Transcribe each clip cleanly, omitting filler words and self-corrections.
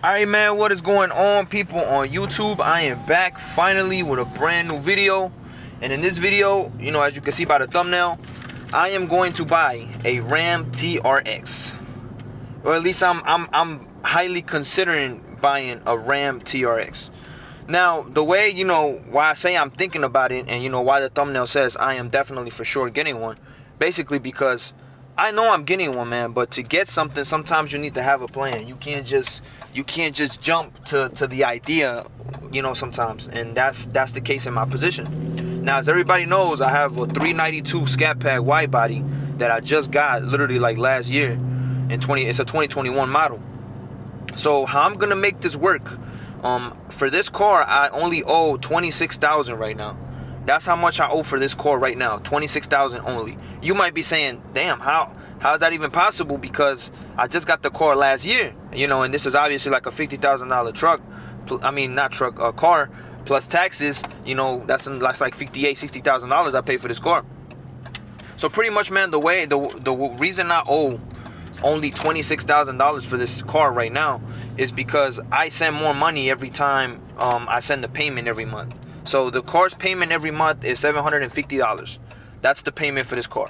Alright, man, what is going on, people on YouTube? I am back finally with a brand new video. And in this video, as you can see by the thumbnail, I am going to buy a Ram TRX. Or at least I'm highly considering buying a Ram TRX. Now, the way, why I say I'm thinking about it, and why the thumbnail says I am definitely for sure getting one, basically because I know I'm getting one, man, but to get something, sometimes you need to have a plan. You can't just jump to the idea, sometimes, and that's the case in my position. Now, as everybody knows, I have a 392 Scat Pack wide body that I just got literally like last year. It's a 2021 model. So how I'm gonna make this work? For this car, I only owe $26,000 right now. That's how much I owe for this car right now, $26,000 only. You might be saying, damn, how is that even possible? Because I just got the car last year, and this is obviously like a $50,000 truck. I mean, not truck, car plus taxes. That's like $60,000 I pay for this car. So pretty much, man, the reason I owe only $26,000 for this car right now is because I send more money every time I send the payment every month. So the car's payment every month is $750. That's the payment for this car.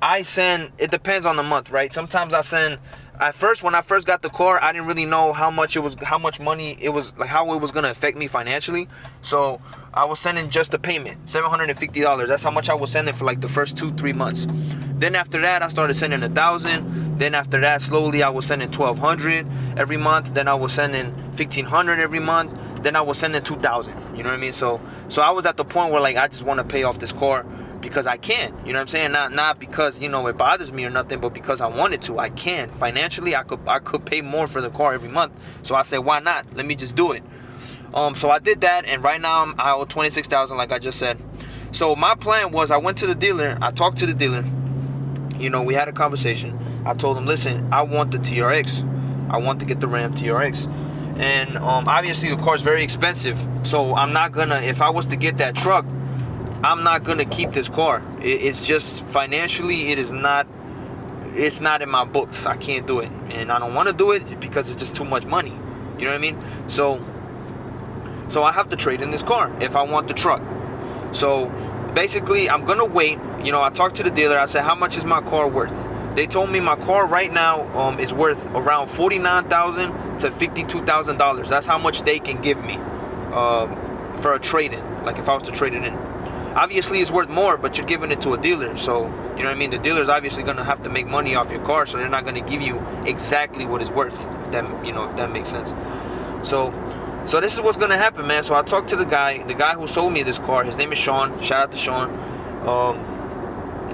It depends on the month, right? Sometimes when I first got the car, I didn't really know how much money it was, like how it was gonna affect me financially. So I was sending just the payment, $750. That's how much I was sending for like the first 2-3 months. Then after that, I started sending $1,000. Then after that, slowly I was sending $1,200 every month. Then I was sending $1,500 every month. Then I was sending $2,000. You know what I mean? So I was at the point where like I just want to pay off this car because I can. You know what I'm saying? Not because it bothers me or nothing, but because I wanted to. I can financially. I could pay more for the car every month. So I said, why not? Let me just do it. So I did that, and right now I owe $26,000, like I just said. So my plan was, I went to the dealer. I talked to the dealer. We had a conversation. I told him, listen, I want the TRX. I want to get the Ram TRX. And obviously the car's very expensive. So I'm not gonna, if I was to get that truck, I'm not gonna keep this car. It's just financially, it's not in my books. I can't do it. And I don't want to do it because it's just too much money. You know what I mean? So I have to trade in this car if I want the truck. So basically, I'm gonna wait. I talked to the dealer. I said, how much is my car worth? They told me my car right now is worth around $49,000 to $52,000. That's how much they can give me for a trade-in, like if I was to trade it in. Obviously, it's worth more, but you're giving it to a dealer. So, you know what I mean? The dealer's obviously going to have to make money off your car, so they're not going to give you exactly what it's worth, if that makes sense. So this is what's going to happen, man. So I talked to the guy who sold me this car. His name is Sean. Shout out to Sean.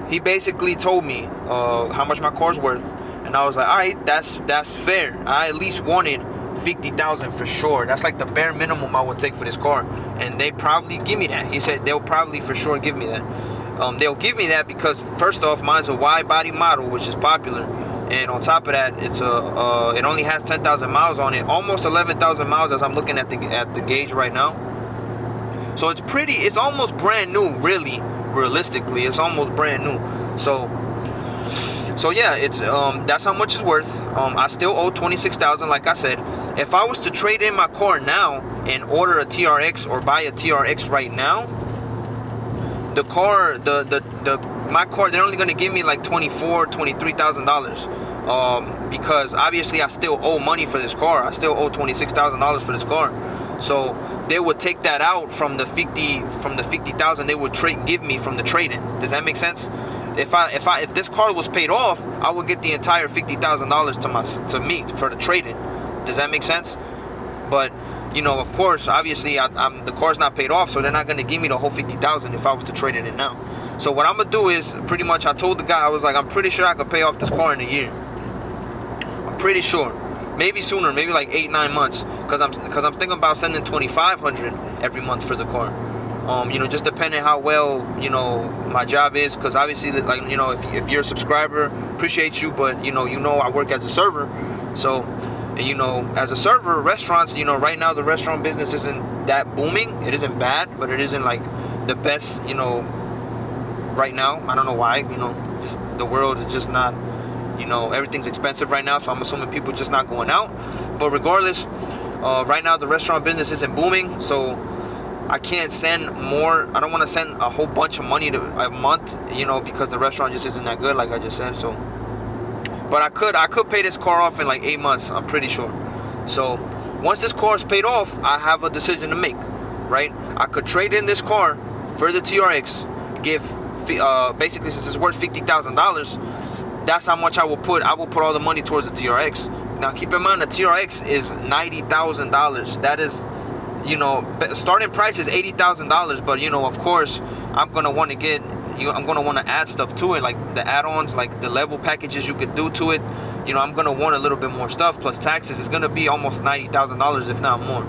He basically told me how much my car's worth, and I was like, all right, that's fair. I at least wanted $50,000 for sure. That's like the bare minimum I would take for this car, and they probably give me that. He said they'll probably for sure give me that. They'll give me that because first off, mine's a wide body model, which is popular, and on top of that, it's it only has 10,000 miles on it, almost 11,000 miles as I'm looking at the gauge right now. So it's almost brand new, really. Realistically, it's almost brand new. So yeah, it's that's how much it's worth. I still owe $26,000, like I said. If I was to trade in my car now and order a TRX or buy a TRX right now, the car, my car, they're only gonna give me like $23,000. Because obviously I still owe money for this car. I still owe $26,000 for this car. So they would take that out from the $50,000 they would give me from the trade-in. Does that make sense? If this car was paid off, I would get the entire $50,000 to me for the trade-in. Does that make sense? But of course, obviously, the car's not paid off, so they're not going to give me the whole $50,000 if I was to trade it in now. So what I'm gonna do is, pretty much, I told the guy, I was like, I'm pretty sure I could pay off this car in a year. I'm pretty sure. Maybe sooner, maybe like 8-9 months, because I'm thinking about sending $2,500 every month for the car. Just depending how well my job is, because obviously, like, if you're a subscriber, appreciate you, but I work as a server. So, and as a server, restaurants, right now the restaurant business isn't that booming. It isn't bad, but it isn't like the best, right now. I don't know why. Just the world is just not You know, everything's expensive right now, so I'm assuming people just not going out. But regardless, right now the restaurant business isn't booming, so I can't send more. I don't want to send a whole bunch of money a month, you know, because the restaurant just isn't that good, like I just said. So, but I could pay this car off in like 8 months, I'm pretty sure. So once this car is paid off, I have a decision to make, right? I could trade in this car for the TRX, give basically, since it's worth $50,000, that's how much I will put all the money towards the TRX. Now keep in mind, the TRX is $90,000. That is, you know, starting price is $80,000, but you know, of course, I'm gonna want to add stuff to it, like the add-ons, like the level packages you could do to it. You know, I'm gonna want a little bit more stuff plus taxes. It's gonna be almost $90,000, if not more.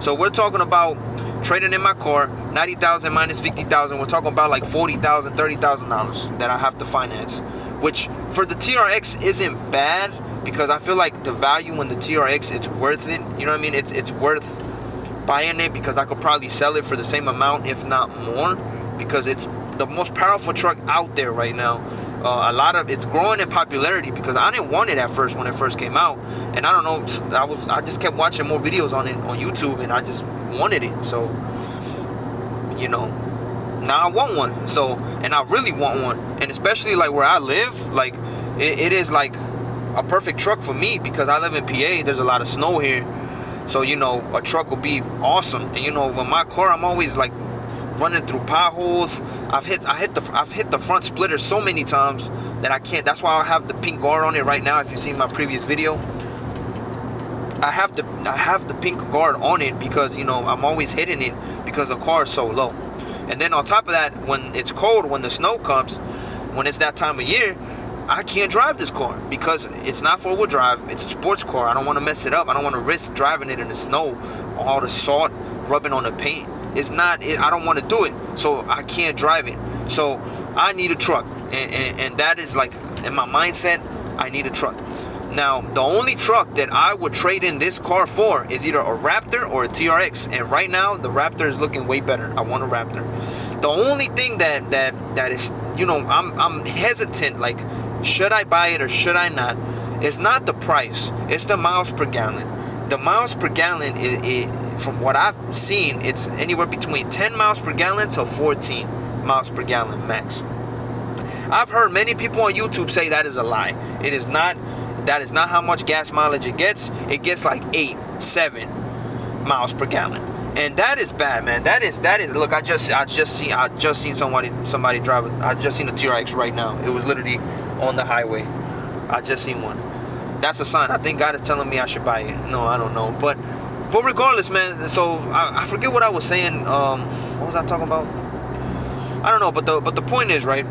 So we're talking about trading in my car, $90,000 minus $50,000. We're talking about like $40,000, $30,000 that I have to finance, which for the TRX isn't bad, because I feel like the value in the TRX, it's worth it. You know what I mean? It's worth buying it, because I could probably sell it for the same amount, if not more, because it's the most powerful truck out there right now. It's growing in popularity, because I didn't want it at first when it first came out, and I don't know, I just kept watching more videos on it on YouTube, and I just wanted it. So, you know, now I want one. So, and I really want one, and especially like where I live, like it is like a perfect truck for me, because I live in PA. There's a lot of snow here, so you know, a truck will be awesome. And you know, with my car, I'm always like running through potholes. I've hit the front splitter so many times that I can't. That's why I have the pink guard on it right now. If you see my previous video, I have the pink guard on it, because you know, I'm always hitting it because the car is so low. And then on top of that, when it's cold, when the snow comes, when it's that time of year, I can't drive this car, because it's not four-wheel drive. It's a sports car. I don't want to mess it up. I don't want to risk driving it in the snow, all the salt rubbing on the paint. I don't want to do it, so I can't drive it. So I need a truck, and that is like in my mindset, I need a truck. Now the only truck that I would trade in this car for is either a Raptor or a TRX, and right now the Raptor is looking way better. I want a Raptor. The only thing that is, you know, I'm hesitant, like, should I buy it or should I not? It's not the price, it's the miles per gallon. The miles per gallon, from what I've seen, it's anywhere between 10 miles per gallon to 14 miles per gallon max. I've heard many people on YouTube say that is a lie. It is not. That is not how much gas mileage it gets. It gets like 8, 7 miles per gallon, and that is bad, man. That is. Look, I just seen somebody drive. I just seen a TRX right now. It was literally on the highway. I just seen one. That's a sign. I think God is telling me I should buy it. No, I don't know. But regardless, man. So I forget what I was saying. What was I talking about? I don't know. But the point is, right?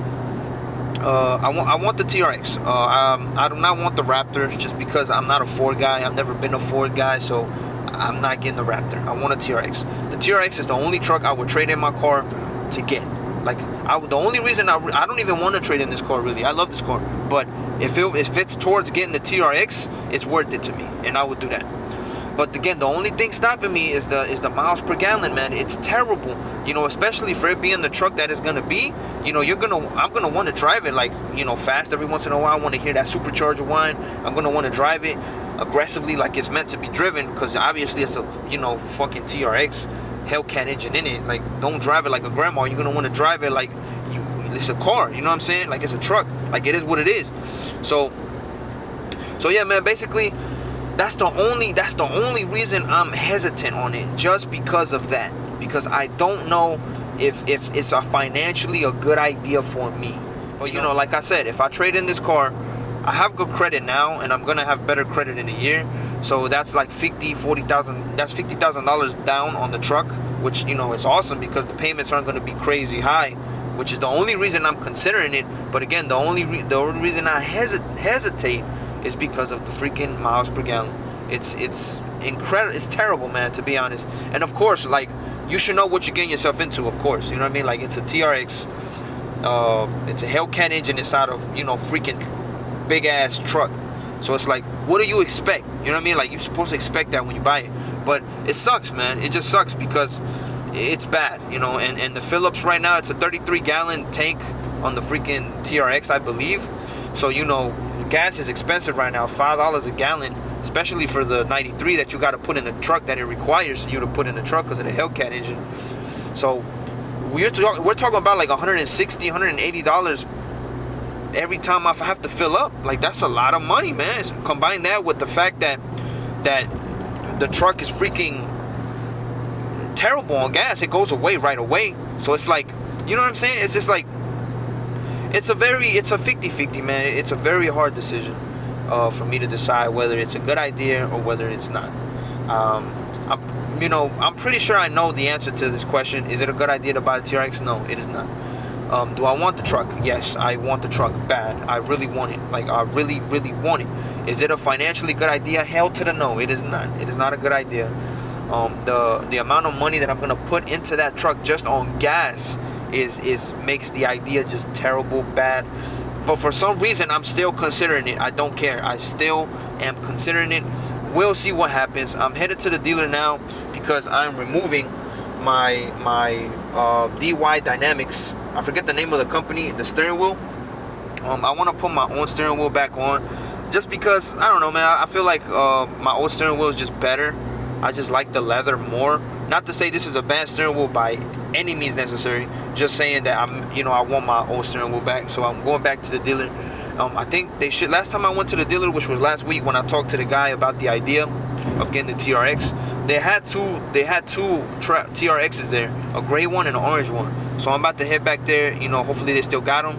I want the TRX. I do not want the Raptor, just because I'm not a Ford guy. I've never been a Ford guy, so I'm not getting the Raptor. I want a TRX. The TRX is the only truck I would trade in my car to get. Like, the only reason I don't even want to trade in this car, really. I love this car, but if it's towards getting the TRX, it's worth it to me, and I would do that. But again, the only thing stopping me is the miles per gallon, man. It's terrible, you know, especially for it being the truck that it's gonna be. You know, I'm gonna want to drive it, like, you know, fast every once in a while. I want to hear that supercharger whine. I'm gonna want to drive it aggressively, like it's meant to be driven, because obviously it's a, you know, fucking TRX, Hellcat engine in it. Like, don't drive it like a grandma. You're gonna want to drive it like it's a car. You know what I'm saying? Like, it's a truck. Like, it is what it is. So yeah, man. Basically, that's the only reason I'm hesitant on it, just because of that. Because I don't know if it's financially a good idea for me. But you know, like I said, if I trade in this car, I have good credit now, and I'm gonna have better credit in a year. So that's like $40,000. That's $50,000 down on the truck, which, you know, it's awesome, because the payments aren't gonna be crazy high, which is the only reason I'm considering it. But again, the only reason I hesitate is because of the freaking miles per gallon. It's incredible. It's terrible, man, to be honest. And of course, like, you should know what you're getting yourself into, of course. You know what I mean? Like, it's a TRX. It's a Hellcat engine inside of, you know, freaking big ass truck. So it's like, what do you expect? You know what I mean? Like, you're supposed to expect that when you buy it. But it sucks, man. It just sucks, because it's bad, you know. And the Phillips right now, it's a 33 gallon tank on the freaking TRX, I believe. So, you know, gas is expensive right now, $5 a gallon, especially for the 93 that you got to put in the truck, that it requires you to put in the truck because of the Hellcat engine. So we're talking about like $160, $180 every time I have to fill up. Like, that's a lot of money, man. Combine that with the fact that the truck is freaking terrible on gas. It goes away right away. So it's like, you know what I'm saying? It's just like, it's a 50-50, man. It's a very hard decision for me to decide whether it's a good idea or whether it's not. I'm pretty sure I know the answer to this question. Is it a good idea to buy the TRX? No, it is not. Do I want the truck? Yes, I want the truck bad. I really want it. Like, I really, really want it. Is it a financially good idea? Hell to the no. It is not. It is not a good idea. The amount of money that I'm gonna put into that truck just on gas is makes the idea just terrible, bad. But for some reason, I'm still considering it. I don't care. I still am considering it. We'll see what happens. I'm headed to the dealer now because I'm removing my DY Dynamics. I forget the name of the company, the steering wheel. I want to put my own steering wheel back on, just because, I don't know, man. I feel like my old steering wheel is just better. I just like the leather more. Not to say this is a bad steering wheel by any means necessary. Just saying that I want my old steering wheel back. So I'm going back to the dealer. I think they should. Last time I went to the dealer, which was last week, when I talked to the guy about the idea of getting the TRX, they had two TRXs there, a gray one and an orange one. So I'm about to head back there. Hopefully they still got them.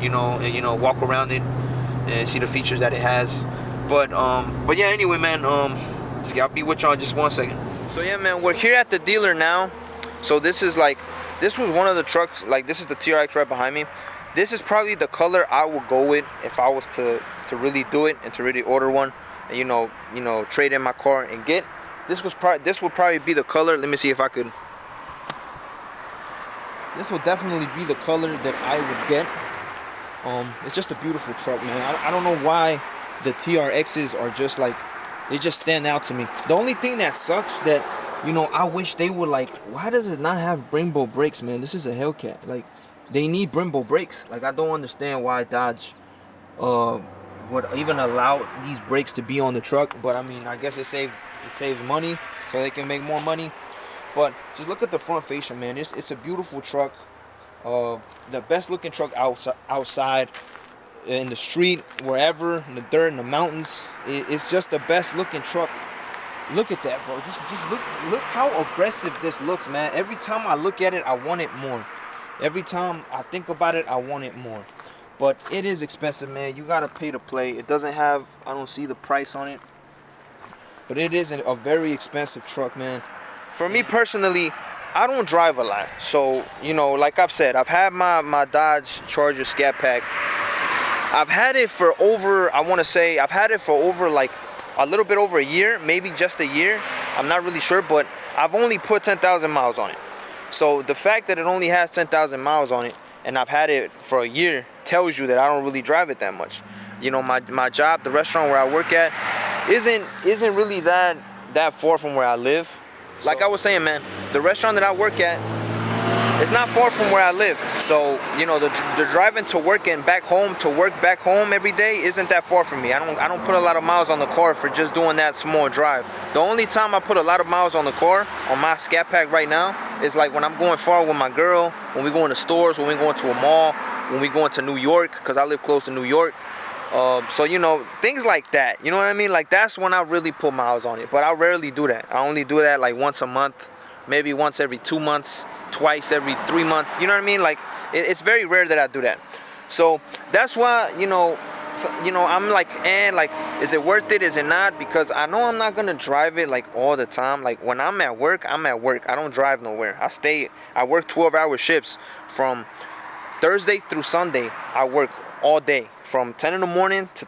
And walk around it and see the features that it has. But yeah. Anyway, man. I'll be with y'all in just 1 second. So yeah, man, we're here at the dealer now. So this was one of the trucks. Like, this is the TRX right behind me. This is probably the color I would go with if I was to really do it and to really order one. And, trade in my car and get. This would probably be the color. Let me see if I could. This will definitely be the color that I would get. It's just a beautiful truck, man. I don't know why the TRXs are just like, they just stand out to me. The only thing that sucks that, I wish they would, like, why does it not have Brembo brakes, man? This is a Hellcat. Like, they need Brembo brakes. Like, I don't understand why Dodge would even allow these brakes to be on the truck. But I mean, I guess it saves money, so they can make more money. But just look at the front fascia, man. It's a beautiful truck. The best looking truck outside, in the street, wherever, in the dirt, in the mountains. It's just the best looking truck. Look at that, bro. Just look how aggressive this looks, man. Every time I look at it, I want it more. Every time I think about it, I want it more. But it is expensive, man. You gotta pay to play. It doesn't have, I don't see the price on it, but it is a very expensive truck, man. For me personally, I don't drive a lot. So, like I've said, I've had my Dodge Charger Scat Pack. I've had it for over, like a little bit over a year, maybe just a year. I'm not really sure, but I've only put 10,000 miles on it. So the fact that it only has 10,000 miles on it and I've had it for a year tells you that I don't really drive it that much. My job, the restaurant where I work at, isn't really that far from where I live. Like I was saying, man, the restaurant that I work at, it's not far from where I live. So, the driving to work and back home, to work back home every day isn't that far from me. I don't put a lot of miles on the car for just doing that small drive. The only time I put a lot of miles on the car, on my Scat Pack right now, is like when I'm going far with my girl, when we go into stores, when we go into a mall, when we go into New York, because I live close to New York. So, things like that. You know what I mean? Like, that's when I really put miles on it. But I rarely do that. I only do that like once a month, maybe once every 2 months, twice every 3 months. You know what I mean? Like, it's very rare that I do that. So that's why, I'm like, is it worth it? Is it not? Because I know I'm not gonna drive it like all the time. Like, when I'm at work, I'm at work. I don't drive nowhere. I work 12-hour shifts from Thursday through Sunday. I work all day from 10 in the morning to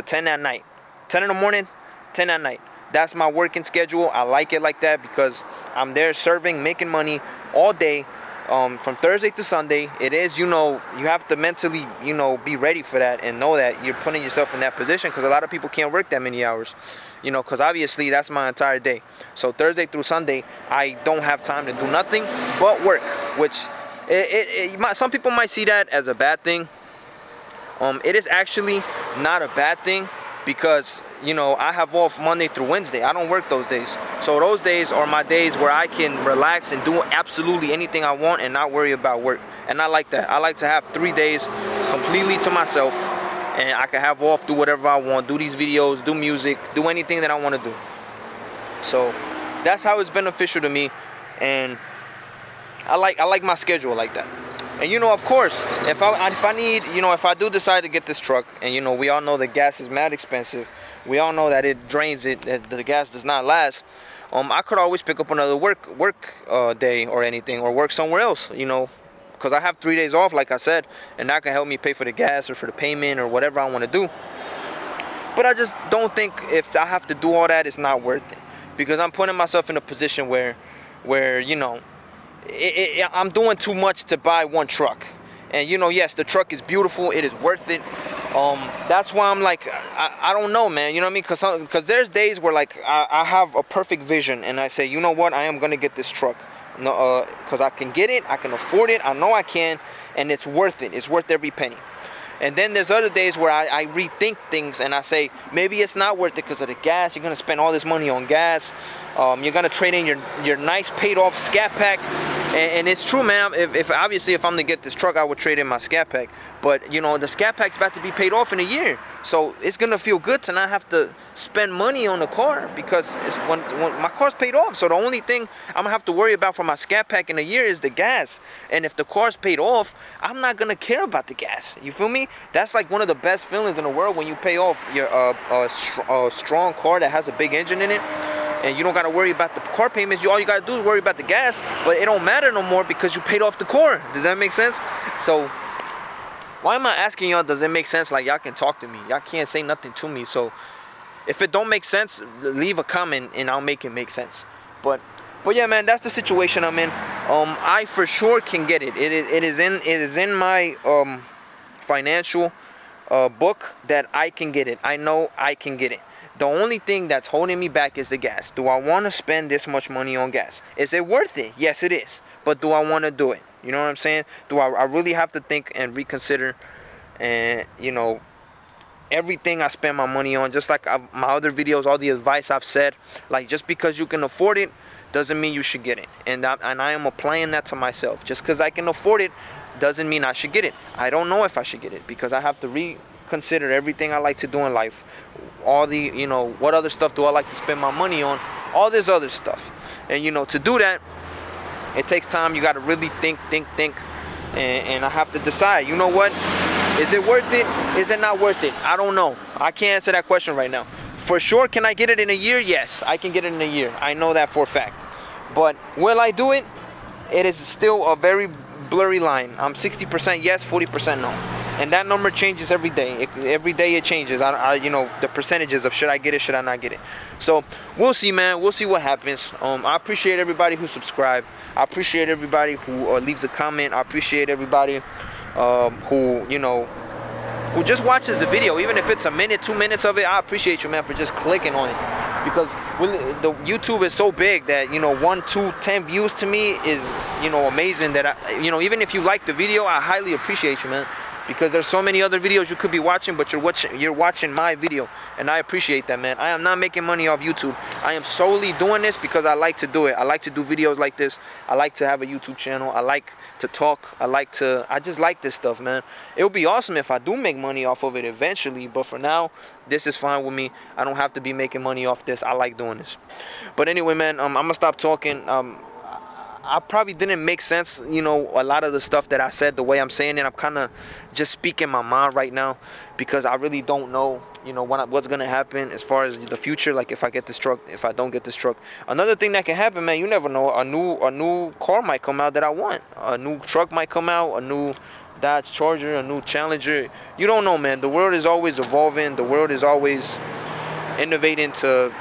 10 at night. 10 in the morning, 10 at night. That's my working schedule. I like it like that because I'm there serving, making money all day, from Thursday to Sunday. It is, you have to mentally, be ready for that and know that you're putting yourself in that position, because a lot of people can't work that many hours, because obviously that's my entire day. So Thursday through Sunday, I don't have time to do nothing but work, which some people might see that as a bad thing. It is actually not a bad thing because, you know, I have off Monday through Wednesday. I don't work those days. So those days are my days where I can relax and do absolutely anything I want and not worry about work. And I like that. I like to have 3 days completely to myself, and I can have off, do whatever I want, do these videos, do music, do anything that I want to do. So that's how it's beneficial to me, and I like my schedule like that. And you know, of course, if I need, you know, if I do decide to get this truck, and you know, we all know that gas is mad expensive. We all know that it drains it, that the gas does not last. I could always pick up another work day or anything, or work somewhere else, you know, because I have 3 days off, like I said, and that can help me pay for the gas or for the payment or whatever I want to do. But I just don't think if I have to do all that, it's not worth it, because I'm putting myself in a position where you know, I'm doing too much to buy one truck. And you know, yes, the truck is beautiful, it is worth it. That's why I'm like, I don't know, man, you know what I mean? Because there's days where like I have a perfect vision and I say, you know what, I am gonna get this truck. No, because I can get it, I can afford it, I know I can, and it's worth it. It's worth every penny. And then there's other days where I rethink things and I say, maybe it's not worth it because of the gas. You're gonna spend all this money on gas. You're gonna trade in your nice paid off Scat Pack. And it's true, man. If obviously if I'm to get this truck, I would trade in my Scat Pack. But you know, the Scat Pack's about to be paid off in a year, so it's gonna feel good to not have to spend money on the car, because it's when my car's paid off. So the only thing I'm gonna have to worry about for my Scat Pack in a year is the gas. And if the car's paid off, I'm not gonna care about the gas. You feel me? That's like one of the best feelings in the world, when you pay off your strong car that has a big engine in it, and you don't gotta worry about the car payments. All you gotta do is worry about the gas, but it don't matter no more because you paid off the car. Does that make sense? So why am I asking y'all, does it make sense? Like, y'all can talk to me. Y'all can't say nothing to me. So if it don't make sense, leave a comment and I'll make it make sense. But yeah, man, that's the situation I'm in. I for sure can get it. It is in my financial book that I can get it. I know I can get it. The only thing that's holding me back is the gas. Do I want to spend this much money on gas? Is it worth it? Yes, it is. But do I want to do it? You know what I'm saying? Do I really have to think and reconsider, and you know, everything I spend my money on? Just like my other videos, all the advice I've said, like, just because you can afford it doesn't mean you should get it. And I am applying that to myself. Just because I can afford it doesn't mean I should get it. I don't know if I should get it, because I have to reconsider everything I like to do in life. All the, you know, what other stuff do I like to spend my money on? All this other stuff. And you know, to do that, it takes time. You got to really think. And I have to decide, you know what? Is it worth it? Is it not worth it? I don't know. I can't answer that question right now. For sure, can I get it in a year? Yes, I can get it in a year. I know that for a fact. But will I do it? It is still a very blurry line. I'm 60% yes, 40% no. And that number changes every day. Every day it changes. You know, the percentages of should I get it, should I not get it. So we'll see, man. We'll see what happens. I appreciate everybody who subscribed. I appreciate everybody who leaves a comment. I appreciate everybody who, you know, who just watches the video. Even if it's a minute, 2 minutes of it, I appreciate you, man, for just clicking on it. Because the YouTube is so big that, you know, 1, 2, 10 views to me is, you know, amazing. That you know, even if you like the video, I highly appreciate you, man. Because there's so many other videos you could be watching, but you're watching my video, and I appreciate that, man. I am not making money off YouTube. I am solely doing this because I like to do it. I like to do videos like this. I like to have a YouTube channel. I like to talk. I just like this stuff, man. It would be awesome if I do make money off of it eventually, but for now, this is fine with me. I don't have to be making money off this. I like doing this. But anyway, man, I'm gonna stop talking. I probably didn't make sense, you know, a lot of the stuff that I said, the way I'm saying it. I'm kind of just speaking my mind right now, because I really don't know, you know, what's going to happen as far as the future. Like, if I get this truck, if I don't get this truck. Another thing that can happen, man, you never know. A new car might come out that I want. A new truck might come out, a new Dodge Charger, a new Challenger. You don't know, man. The world is always evolving. The world is always innovating to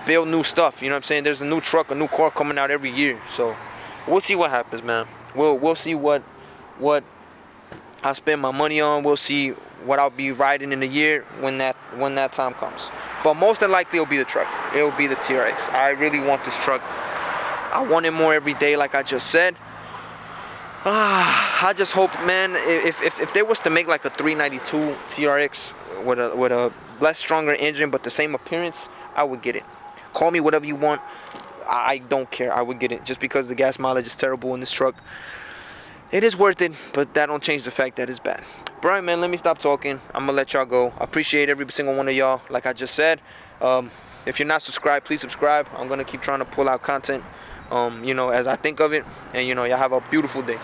build new stuff. You know what I'm saying? There's a new truck, a new car coming out every year. So we'll see what happens, man. We'll see what I spend my money on. We'll see what I'll be riding in a year when that time comes. But most than likely, it'll be the truck. It'll be the TRX. I really want this truck. I want it more every day, like I just said. I just hope, man, if they was to make like a 392 TRX with a less stronger engine but the same appearance, I would get it. Call me whatever you want. I don't care. I would get it just because the gas mileage is terrible in this truck. It is worth it, but that don't change the fact that it's bad. Brian, man, let me stop talking. I'm gonna let y'all go. I appreciate every single one of y'all. Like I just said, if you're not subscribed, please subscribe. I'm gonna keep trying to pull out content, you know, as I think of it. And you know, y'all have a beautiful day.